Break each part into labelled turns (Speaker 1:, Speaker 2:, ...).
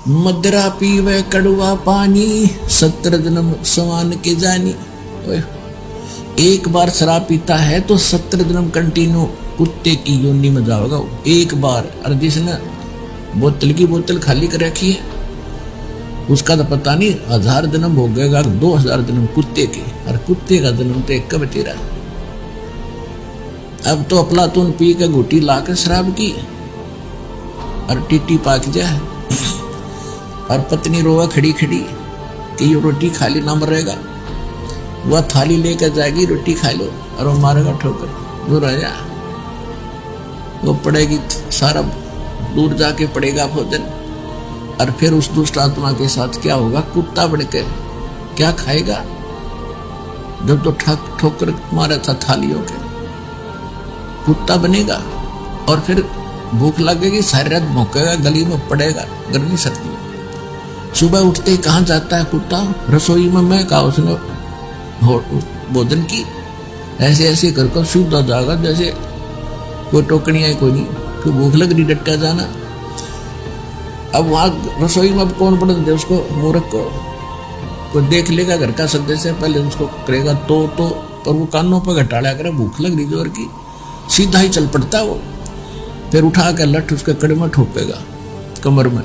Speaker 1: मदरा पीवे कड़वा पानी, 70 जन्म समान के जानी। एक बार शराब पीता है तो 70 जन्म कंटिन्यू कुत्ते की योनि में जाओगा एक बार। और जिसने बोतल की बोतल खाली कर रखी है उसका तो पता नहीं 1000 जन्म हो गएगा, 2000 जन्म कुत्ते के। और कुत्ते का जन्म तो एक कब तेरा। अब तो अफलातून पी के घुटी लाकर शराब की और टीटी पाक जाए और पत्नी रोवा खड़ी खड़ी कि ये रोटी खाली ना मरेगा। वह थाली लेकर जाएगी, रोटी खा लो, और वो मारेगा ठोकर दूर आ जा। वो पड़ेगी सारा दूर जाके पड़ेगा भोजन। और फिर उस दुष्ट आत्मा के साथ क्या होगा, कुत्ता बढ़ के क्या खाएगा। जब तो ठोकर मारा था थालियों के, कुत्ता बनेगा। और फिर भूख लगेगी, सारी रात भौंकेगा, गली में पड़ेगा गर्मी सर्दी में। सुबह उठते ही कहाँ जाता है कुत्ता, रसोई में। मैं कहा उसने भोजन की, ऐसे ऐसे करके सीधा जाएगा जैसे कोई टोकनी है कोई नहीं, तो भूख लग रही डटका जाना। अब वहां रसोई में अब कौन पड़ दे उसको, मूर्ख को। कोई देख लेगा घर का सदस्य, पहले उसको करेगा तो पर वो कानों पर घटाड़ा करे, भूख लग रही जोर की, सीधा ही चल पड़ता वो। फिर उठा कर लठ उसके कड़े में ठोकेगा कमर में,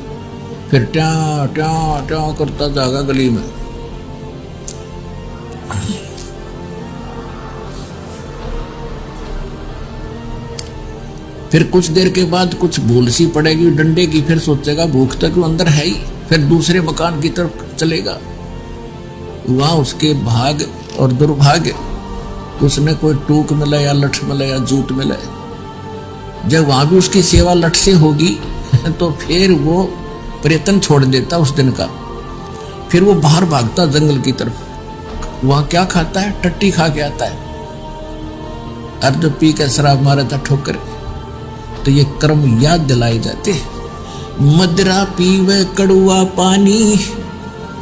Speaker 1: फिर ट्या ट्या ट्या करता जाएगा गली में। फिर कुछ देर के बाद कुछ भूल सी पड़ेगी डंडे की, फिर सोचेगा भूख तक अंदर है ही, फिर दूसरे मकान की तरफ चलेगा। वहां उसके भाग और दुर्भाग्य, उसने कोई टूक मिला या लठ मिला या जूत मिला। जब वहां भी उसकी सेवा लठ से होगी तो फिर वो प्रयत्न छोड़ देता उस दिन का। फिर वो बाहर भागता जंगल की तरफ। वहां क्या खाता है, टट्टी खा के आता है। और जब पी के शराब मारा था ठोकर, तो ये कर्म याद दिलाए जाते। मदरा पीवे कड़वा पानी,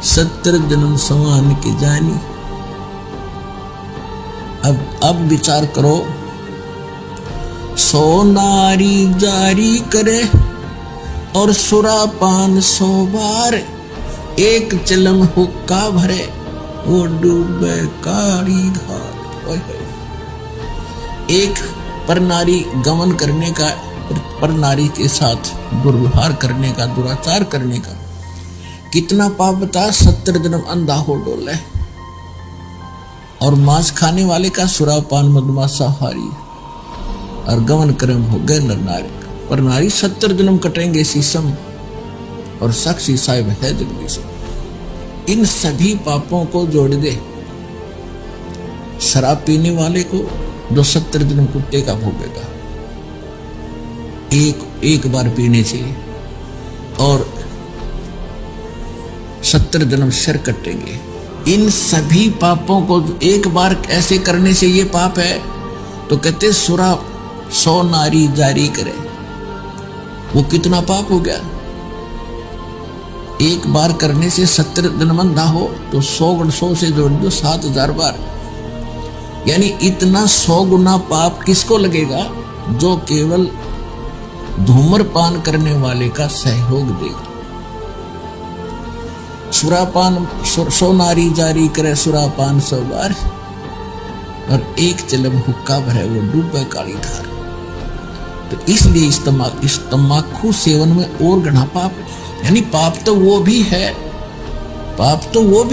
Speaker 1: 70 जन्म समान के जानी। अब विचार करो, 100 नारी जारी करे और सुरापान 100 बार, एक चिलम हुक्का भरे वो डूबे काली धार। एक पर नारी गमन करने का, पर नारी के साथ दुर्व्यवहार करने का, दुराचार करने का कितना पाप बता। 70 जन्म अंधा हो डोले। और मांस खाने वाले का सुरापान मधुमांसाहारी और गमन कर्म हो गए नर नारी। पर नारी 70 जन्म कटेंगे शीशम और साक्षी साहिब है जगदीश। इन सभी पापों को जोड़ दे शराब पीने वाले को, जो 70 जन्म कुत्ते का भोगेगा एक बार पीने से, और 70 जन्म सिर कटेंगे। इन सभी पापों को एक बार ऐसे करने से ये पाप है, तो कहते सुरा 100 नारी जारी करे, वो कितना पाप हो गया। एक बार करने से 70 जन्म अंधा हो तो 100 से जोड़ दो 7000 बार, यानी इतना 100 गुना पाप किसको लगेगा, जो केवल धूम्रपान करने वाले का सहयोग देगा। सुरापान 100 नारी जारी करे, सुरापान 100 बार, और एक चिलम हुक्का भरे वो डूबे काली धार। तो इसलिए इस तम्बाकू सेवन में और घना पाप है। यानी पाप तो वो भी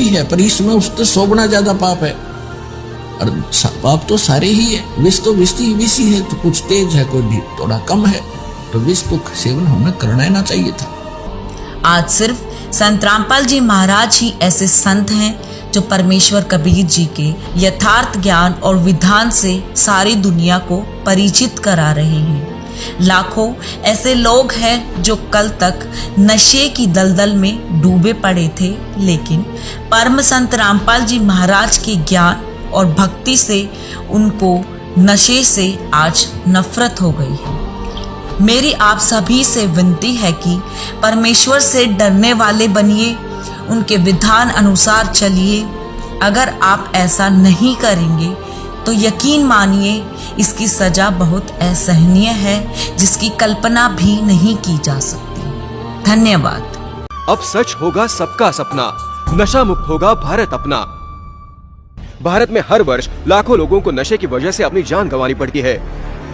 Speaker 1: है, पर इसमें उससे 100 गुना ज्यादा पाप है। और पाप तो सारे ही है, विष तो विष ही है, तो कुछ तेज है, कोई थोड़ा कम है, तो विष को सेवन हमें करना ही ना चाहिए था।
Speaker 2: आज सिर्फ संत रामपाल जी महाराज ही ऐसे संत हैं जो परमेश्वर कबीर जी के यथार्थ ज्ञान और विधान से सारी दुनिया को परिचित करा रहे हैं। लाखों ऐसे लोग हैं जो कल तक नशे की दलदल में डूबे पड़े थे, लेकिन परम संत रामपाल जी महाराज के ज्ञान और भक्ति से उनको नशे से आज नफरत हो गई है। मेरी आप सभी से विनती है कि परमेश्वर से डरने वाले बनिए, उनके विधान अनुसार चलिए। अगर आप ऐसा नहीं करेंगे तो यकीन मानिए इसकी सजा बहुत असहनीय है, जिसकी कल्पना भी नहीं की जा सकती। धन्यवाद।
Speaker 3: अब सच होगा सबका सपना, नशा मुक्त होगा भारत अपना। भारत में हर वर्ष लाखों लोगों को नशे की वजह से अपनी जान गंवानी पड़ती है।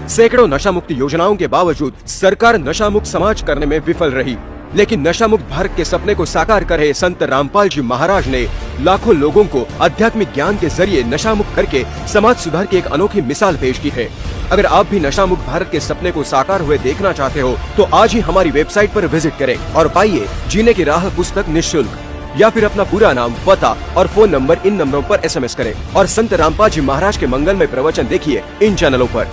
Speaker 3: सैकड़ों नशा मुक्त योजनाओं के बावजूद सरकार नशा मुक्त समाज करने में विफल रही, लेकिन नशा मुक्त भारत के सपने को साकार कर रहे संत रामपाल जी महाराज ने लाखों लोगों को आध्यात्मिक ज्ञान के जरिए नशा मुक्त करके समाज सुधार की एक अनोखी मिसाल पेश की है। अगर आप भी नशा मुक्त भारत के सपने को साकार हुए देखना चाहते हो तो आज ही हमारी वेबसाइट पर विजिट करें और पाइए जीने की राह पुस्तक निःशुल्क। या फिर अपना पूरा नाम, पता और फोन नंबर इन नंबरों पर SMS करें और संत रामपाल जी महाराज के मंगलमय प्रवचन देखिए इन चैनलों पर।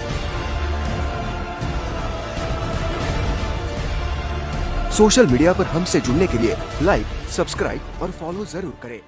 Speaker 3: सोशल मीडिया पर हमसे जुड़ने के लिए लाइक, सब्सक्राइब और फॉलो जरूर करें।